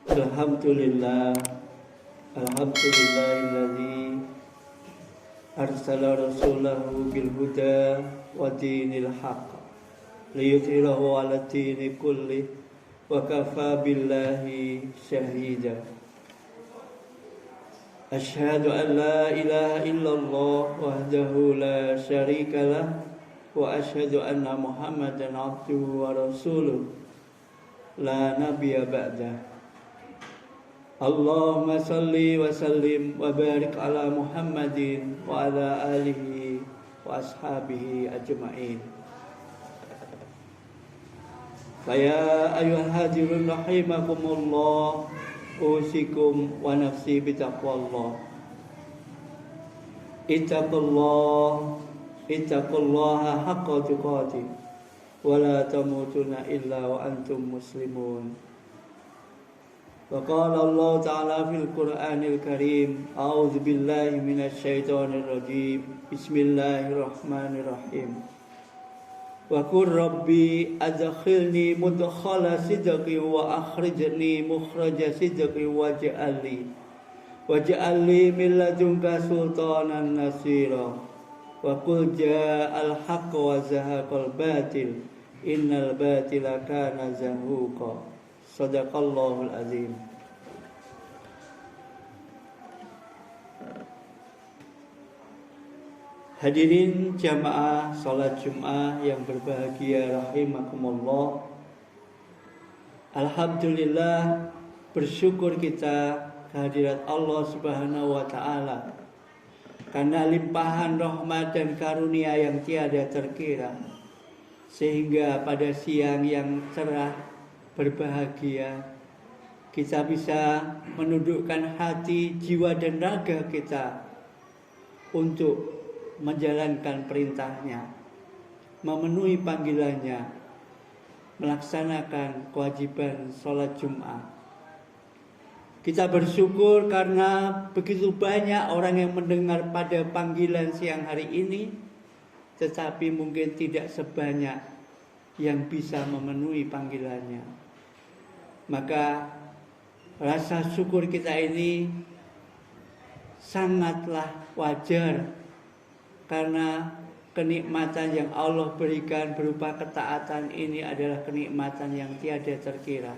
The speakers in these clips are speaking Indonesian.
Alhamdulillah, alhamdulillahilladzi arsala rasulahu bil huda wa dinil haqq liyudhhirahu 'ala dini kulli wa kafa billahi syahida. Asyhadu an la ilaha illallah wahdahu la syarika lah wa asyhadu anna Muhammadan 'abduhu wa rasuluh la nabiyya ba'dah. Allahumma salli wa sallim wa barik ala Muhammadin wa ala alihi wa ashabihi ajma'in. Faya ayuhal hadirun rahimakumullah, usikum wa nafsi bitaqwallah. Ittaqullaha haqqa tuqatih wa la tamutunna illa wa antum muslimun. Wa qala Allah Ta'ala fil Qur'anil Karim, a'udzu billahi minasy syaithanir rajim. Bismillahirrahmanirrahim. Wa qur rabbi adkhilni mudkhala sidqin wa akhrijni mukhraja sidqin waj'alni min ladunka sultanan nasira. Wa qul ja'al haqq wa zahaqal batil innal batila kana zahuqa. Sadaqallahul azim. Hadirin jamaah salat Jumat yang berbahagia rahimakumullah. Alhamdulillah, bersyukur kita kehadirat Allah Subhanahu wa taala karena limpahan rahmat dan karunia yang tiada terkira, sehingga pada siang yang cerah berbahagia kita bisa menundukkan hati, jiwa dan raga kita untuk menjalankan perintahnya, memenuhi panggilannya, melaksanakan kewajiban sholat Jumat. Kita bersyukur karena begitu banyak orang yang mendengar pada panggilan siang hari ini, tetapi mungkin tidak sebanyak yang bisa memenuhi panggilannya. Maka rasa syukur kita ini sangatlah wajar, karena kenikmatan yang Allah berikan berupa ketaatan ini adalah kenikmatan yang tiada terkira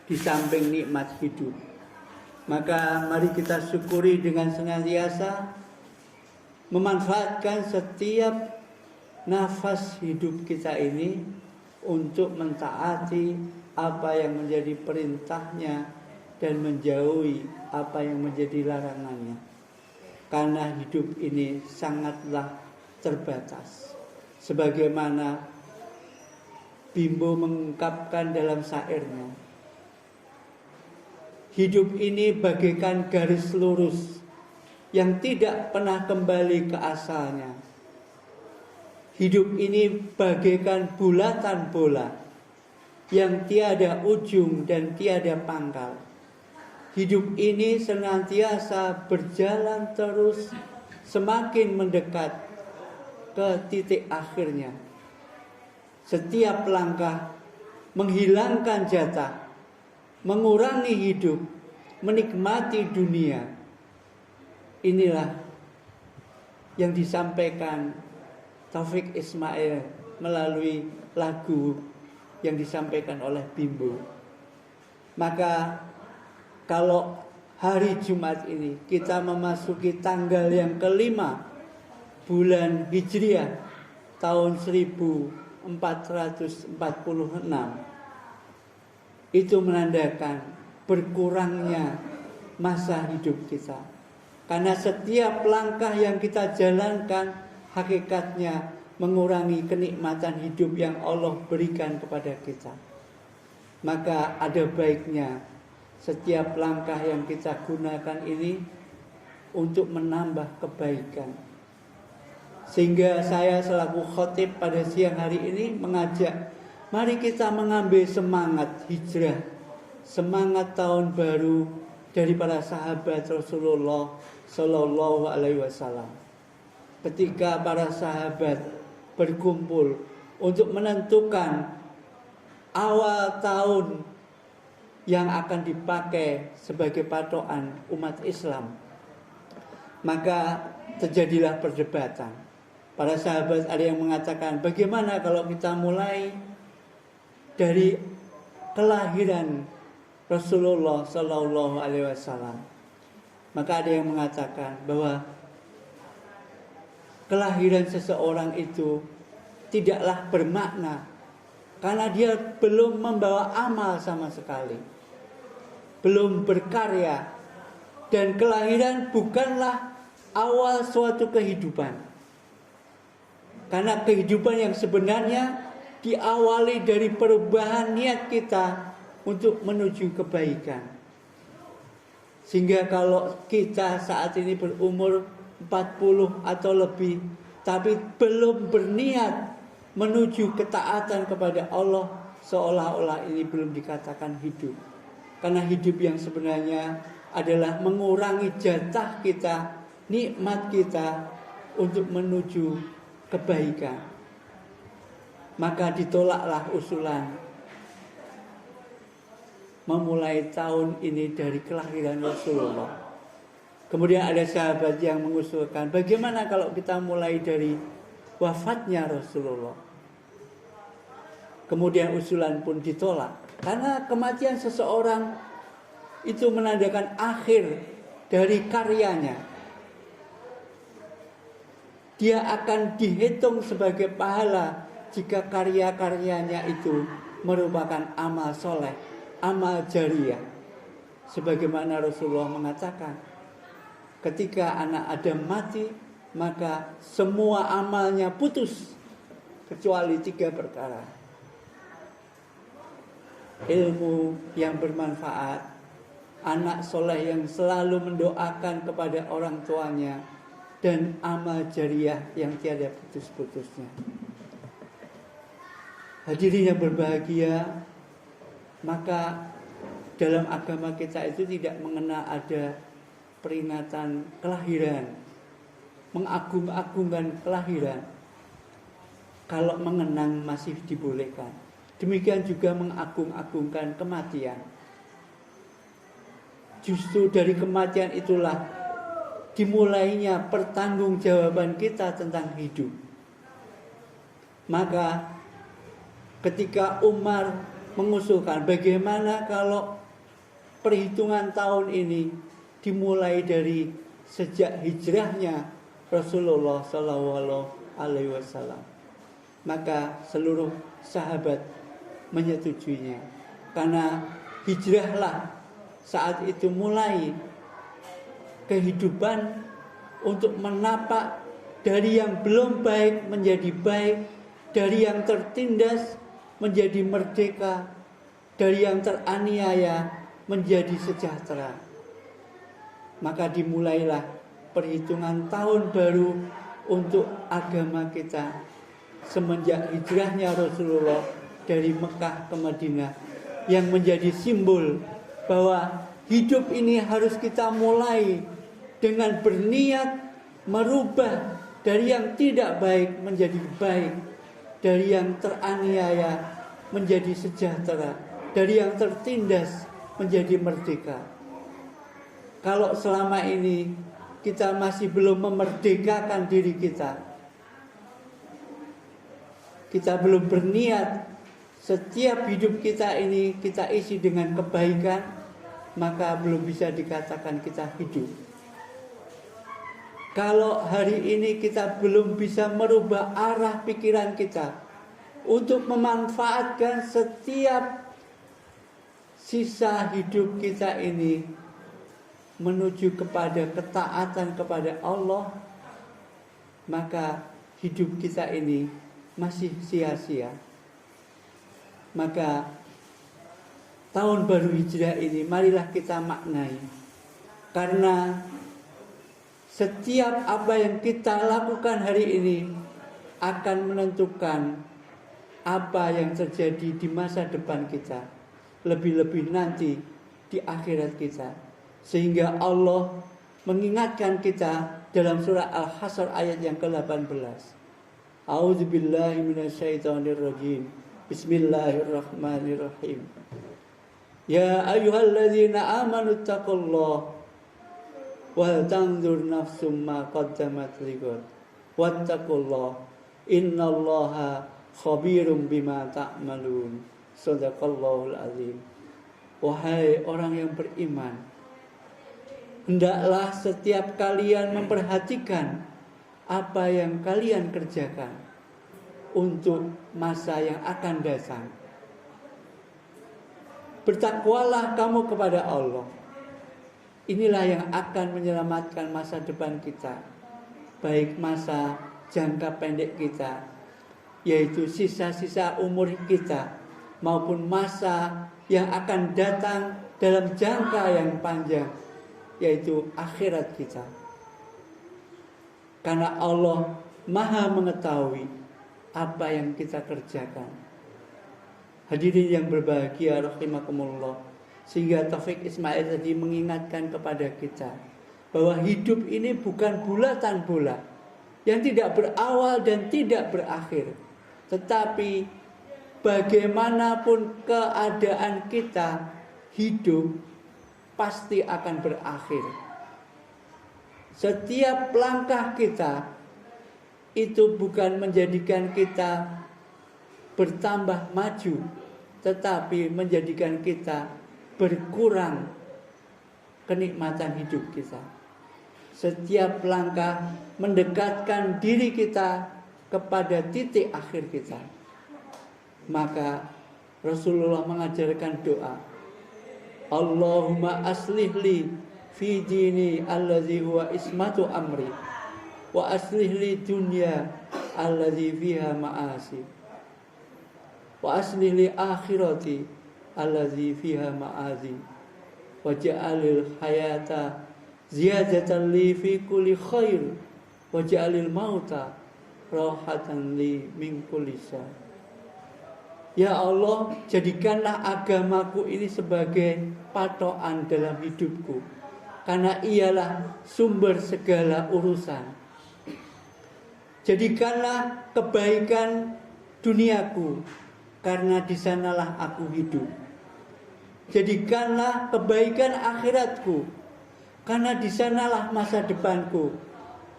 di samping nikmat hidup. Maka mari kita syukuri dengan senantiasa memanfaatkan setiap nafas hidup kita ini untuk mentaati apa yang menjadi perintahnya dan menjauhi apa yang menjadi larangannya. Karena hidup ini sangatlah terbatas. Sebagaimana Bimbo mengungkapkan dalam syairnya, hidup ini bagaikan garis lurus yang tidak pernah kembali ke asalnya. Hidup ini bagaikan bulatan bola yang tiada ujung dan tiada pangkal. Hidup ini senantiasa berjalan terus, semakin mendekat ke titik akhirnya. Setiap langkah menghilangkan jatah, mengurangi hidup, menikmati dunia. Inilah yang disampaikan Taufik Ismail melalui lagu yang disampaikan oleh Bimbo. Maka kalau hari Jumat ini kita memasuki tanggal yang kelima bulan Hijriah tahun 1446, itu menandakan berkurangnya masa hidup kita. Karena setiap langkah yang kita jalankan hakikatnya mengurangi kenikmatan hidup yang Allah berikan kepada kita. Maka ada baiknya setiap langkah yang kita gunakan ini untuk menambah kebaikan. Sehingga saya selaku khotib pada siang hari ini mengajak, mari kita mengambil semangat hijrah, semangat tahun baru dari para sahabat Rasulullah Sallallahu Alaihi Wasallam. Ketika para sahabat berkumpul untuk menentukan awal tahun yang akan dipakai sebagai patokan umat Islam. Maka terjadilah perdebatan. Para sahabat ada yang mengatakan, bagaimana kalau kita mulai dari kelahiran Rasulullah Shallallahu Alaihi Wasallam? Maka ada yang mengatakan bahwa kelahiran seseorang itu tidaklah bermakna karena dia belum membawa amal sama sekali, belum berkarya, dan kelahiran bukanlah awal suatu kehidupan. Karena kehidupan yang sebenarnya diawali dari perubahan niat kita untuk menuju kebaikan. Sehingga kalau kita saat ini berumur 40 atau lebih, tapi belum berniat menuju ketaatan kepada Allah, seolah-olah ini belum dikatakan hidup. Karena hidup yang sebenarnya adalah mengurangi jatah kita, nikmat kita untuk menuju kebaikan. Maka ditolaklah usulan memulai tahun ini dari kelahiran Rasulullah. Kemudian ada sahabat yang mengusulkan, bagaimana kalau kita mulai dari wafatnya Rasulullah? Kemudian usulan pun ditolak, karena kematian seseorang itu menandakan akhir dari karyanya. Dia akan dihitung sebagai pahala jika karya-karyanya itu merupakan amal soleh, amal jariyah. Sebagaimana Rasulullah mengatakan, ketika anak Adam mati, maka semua amalnya putus kecuali 3 perkara. Ilmu yang bermanfaat, anak soleh yang selalu mendoakan kepada orang tuanya, dan amal jariyah yang tiada putus-putusnya. Hadirin yang berbahagia, maka dalam agama kita itu tidak mengenal ada peringatan kelahiran, mengagung-agungkan kelahiran. Kalau mengenang masih dibolehkan. Demikian juga mengagung-agungkan kematian. Justru dari kematian itulah dimulainya pertanggungjawaban kita tentang hidup. Maka ketika Umar mengusulkan bagaimana kalau perhitungan tahun ini dimulai dari sejak hijrahnya Rasulullah Shallallahu Alaihi Wasallam, maka seluruh sahabat menyetujuinya, karena hijrahlah saat itu mulai kehidupan untuk menapak dari yang belum baik menjadi baik, dari yang tertindas menjadi merdeka, dari yang teraniaya menjadi sejahtera. Maka dimulailah perhitungan tahun baru untuk agama kita semenjak hijrahnya Rasulullah dari Mekah ke Madinah, yang menjadi simbol bahwa hidup ini harus kita mulai dengan berniat merubah dari yang tidak baik menjadi baik, dari yang teraniaya menjadi sejahtera, dari yang tertindas menjadi merdeka. Kalau selama ini kita masih belum memerdekakan diri kita, kita belum berniat setiap hidup kita ini kita isi dengan kebaikan, maka belum bisa dikatakan kita hidup. Kalau hari ini kita belum bisa merubah arah pikiran kita untuk memanfaatkan setiap sisa hidup kita ini menuju kepada ketaatan kepada Allah, maka hidup kita ini masih sia-sia. Maka tahun baru hijrah ini marilah kita maknai, karena setiap apa yang kita lakukan hari ini akan menentukan apa yang terjadi di masa depan kita, lebih-lebih nanti di akhirat kita. Sehingga Allah mengingatkan kita dalam surah Al-Hasyr ayat yang ke-18. A'udzubillahi minasyaitonirrajim. Bismillahirrahmanirrahim. Ya ayyuhalladzina amanu taqullaha wal tanzur nafsum ma qaddamat lighad wattaqullaha innallaha khabirum bima ta'malun. Shadaqallahul azim. Wahai orang yang beriman, hendaklah setiap kalian memperhatikan apa yang kalian kerjakan untuk masa yang akan datang. Bertakwalah kamu kepada Allah. Inilah yang akan menyelamatkan masa depan kita, baik masa jangka pendek kita, yaitu sisa-sisa umur kita, maupun masa yang akan datang dalam jangka yang panjang, yaitu akhirat kita. Karena Allah Maha mengetahui apa yang kita kerjakan. Hadirin yang berbahagia rahimakumullah, sehingga Taufik Ismail tadi mengingatkan kepada kita bahwa hidup ini bukan bulatan bola yang tidak berawal dan tidak berakhir, tetapi bagaimanapun keadaan kita, hidup pasti akan berakhir. Setiap langkah kita itu bukan menjadikan kita bertambah maju, tetapi menjadikan kita berkurang kenikmatan hidup kita. Setiap langkah mendekatkan diri kita kepada titik akhir kita. Maka Rasulullah mengajarkan doa, Allahumma aslih li fi dini allazi huwa ismatu amri wa aslih li dunya allazi fiha ma'asi wa aslih li akhirati allazi fiha ma'azi waj'alil hayata ziyadatan li fi kulli khair waj'alil mauta rahatan li min kulli syarr. Ya Allah, jadikanlah agamaku ini sebagai patokan dalam hidupku, karena ialah sumber segala urusan. Jadikanlah kebaikan duniaku, karena di sanalah aku hidup. Jadikanlah kebaikan akhiratku, karena di sanalah masa depanku,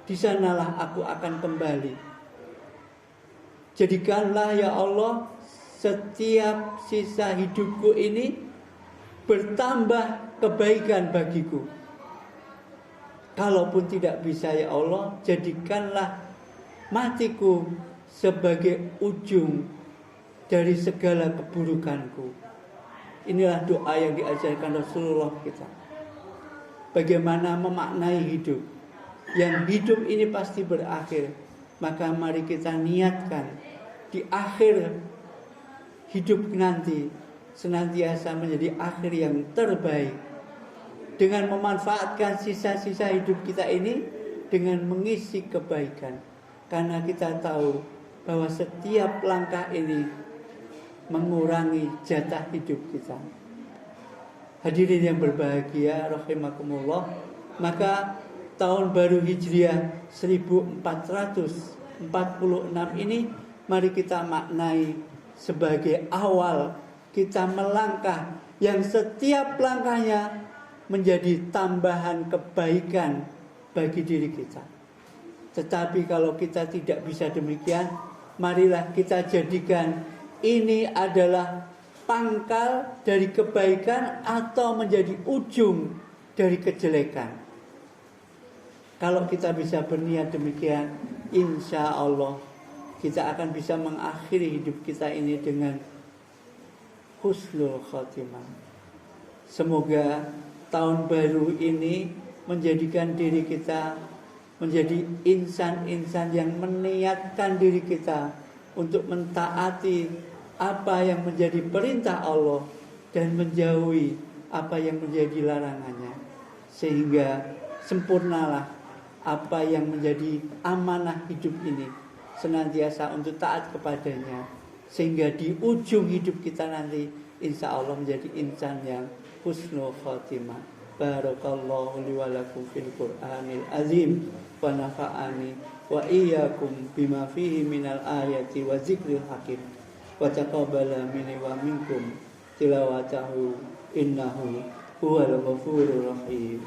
di sanalah aku akan kembali. Jadikanlah ya Allah setiap sisa hidupku ini bertambah kebaikan bagiku. Kalaupun tidak bisa ya Allah, jadikanlah matiku sebagai ujung dari segala keburukanku. Inilah doa yang diajarkan Rasulullah kita. Bagaimana memaknai hidup. Yang hidup ini pasti berakhir. Maka mari kita niatkan di akhir hidup nanti senantiasa menjadi akhir yang terbaik, dengan memanfaatkan sisa-sisa hidup kita ini dengan mengisi kebaikan. Karena kita tahu bahwa setiap langkah ini mengurangi jatah hidup kita. Hadirin yang berbahagia rahimakumullah, maka tahun baru Hijriah 1446 ini mari kita maknai sebagai awal kita melangkah yang setiap langkahnya menjadi tambahan kebaikan bagi diri kita. Tetapi kalau kita tidak bisa demikian, marilah kita jadikan ini adalah pangkal dari kebaikan atau menjadi ujung dari kejelekan. Kalau kita bisa berniat demikian, insya Allah kita akan bisa mengakhiri hidup kita ini dengan husnul khotimah. Semoga tahun baru ini menjadikan diri kita menjadi insan-insan yang meniatkan diri kita untuk mentaati apa yang menjadi perintah Allah dan menjauhi apa yang menjadi larangannya, sehingga sempurnalah apa yang menjadi amanah hidup ini senantiasa untuk taat kepadanya, sehingga di ujung hidup kita nanti insya Allah menjadi insan yang husnul khotimah. Barakallahu li wa lakum fil Qur'anil azim wa nafa'ani wa iyyakum bima fihi minal ayati wa zikril hakim wa taqabbala minni wa minkum tilawatahu innahu huwal ghafurur rahim.